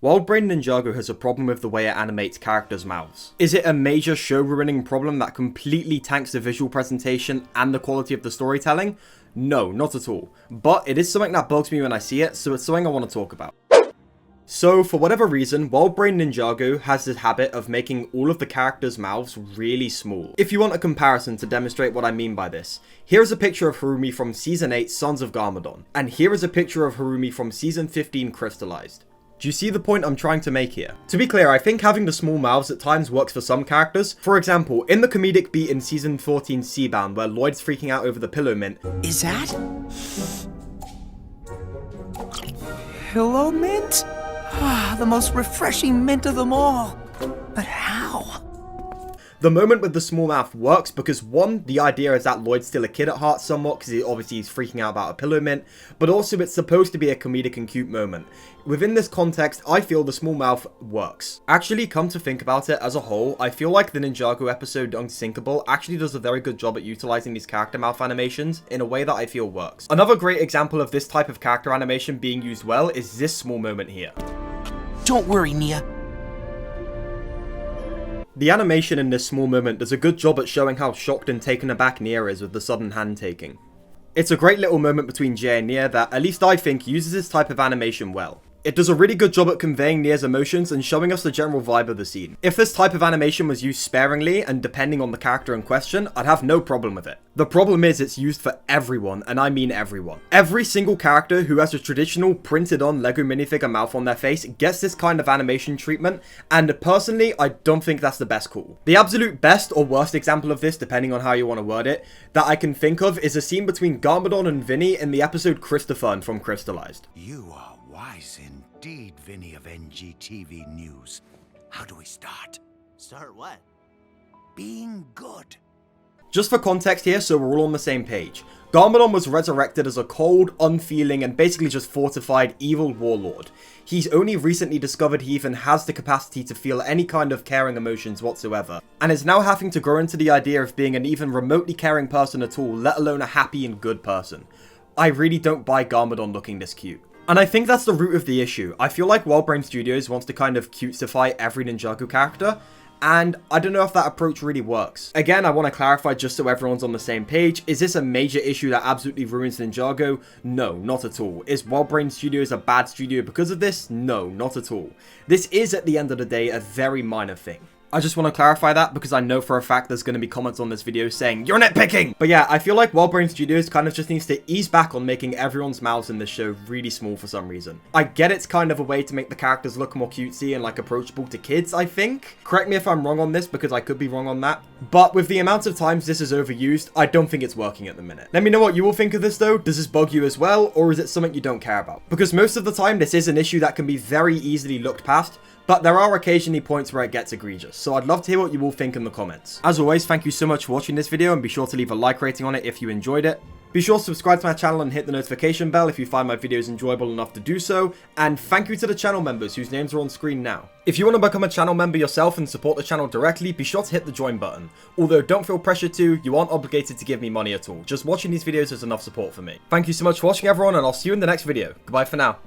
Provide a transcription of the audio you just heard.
WildBrain Ninjago has a problem with the way it animates characters' mouths. Is it a major show-ruining problem that completely tanks the visual presentation and the quality of the storytelling? No, not at all. But it is something that bugs me when I see it, so it's something I want to talk about. So, for whatever reason, WildBrain Ninjago has this habit of making all of the characters' mouths really small. If you want a comparison to demonstrate what I mean by this, here is a picture of Harumi from Season 8 Sons of Garmadon, and here is a picture of Harumi from Season 15 Crystallized. Do you see the point I'm trying to make here? To be clear, I think having the small mouths at times works for some characters. For example, in the comedic beat in Season 14 Seabound, where Lloyd's freaking out over the pillow mint. Is that? Pillow mint? Ah, the most refreshing mint of them all. But how? The moment with the small mouth works because one, the idea is that Lloyd's still a kid at heart somewhat because obviously he's freaking out about a pillow mint, but also it's supposed to be a comedic and cute moment. Within this context, I feel the small mouth works. Actually, come to think about it as a whole, I feel like the Ninjago episode Unsinkable actually does a very good job at utilizing these character mouth animations in a way that I feel works. Another great example of this type of character animation being used well is this small moment here. Don't worry, Nia. The animation in this small moment does a good job at showing how shocked and taken aback Nia is with the sudden hand taking. It's a great little moment between Jay and Nia that, at least I think, uses this type of animation well. It does a really good job at conveying Nia's emotions and showing us the general vibe of the scene. If this type of animation was used sparingly and depending on the character in question, I'd have no problem with it. The problem is it's used for everyone, and I mean everyone. Every single character who has a traditional printed on Lego minifigure mouth on their face gets this kind of animation treatment, and personally, I don't think that's the best call. The absolute best or worst example of this, depending on how you want to word it, that I can think of is a scene between Garmadon and Vinny in the episode Christopher from Crystallized. You are wise indeed, Vinny of NGTV News. How do we start? Start what? Being good. Just for context here, so we're all on the same page. Garmadon was resurrected as a cold, unfeeling, and basically just fortified evil warlord. He's only recently discovered he even has the capacity to feel any kind of caring emotions whatsoever, and is now having to grow into the idea of being an even remotely caring person at all, let alone a happy and good person. I really don't buy Garmadon looking this cute. And I think that's the root of the issue. I feel like WildBrain Studios wants to kind of cutesify every Ninjago character, and I don't know if that approach really works. Again, I want to clarify just so everyone's on the same page. Is this a major issue that absolutely ruins Ninjago? No, not at all. Is WildBrain Studios a bad studio because of this? No, not at all. This is, at the end of the day, a very minor thing. I just want to clarify that because I know for a fact there's going to be comments on this video saying, "You're nitpicking!" But yeah, I feel like WildBrain Studios kind of just needs to ease back on making everyone's mouths in this show really small for some reason. I get it's kind of a way to make the characters look more cutesy and like approachable to kids, I think. Correct me if I'm wrong on this because I could be wrong on that. But with the amount of times this is overused, I don't think it's working at the minute. Let me know what you all think of this though. Does this bug you as well, or is it something you don't care about? Because most of the time this is an issue that can be very easily looked past, but there are occasionally points where it gets egregious, so I'd love to hear what you all think in the comments. As always, thank you so much for watching this video, and be sure to leave a like rating on it if you enjoyed it. Be sure to subscribe to my channel and hit the notification bell if you find my videos enjoyable enough to do so, and thank you to the channel members whose names are on screen now. If you want to become a channel member yourself and support the channel directly, be sure to hit the join button. Although don't feel pressured to, you aren't obligated to give me money at all. Just watching these videos is enough support for me. Thank you so much for watching everyone, and I'll see you in the next video. Goodbye for now.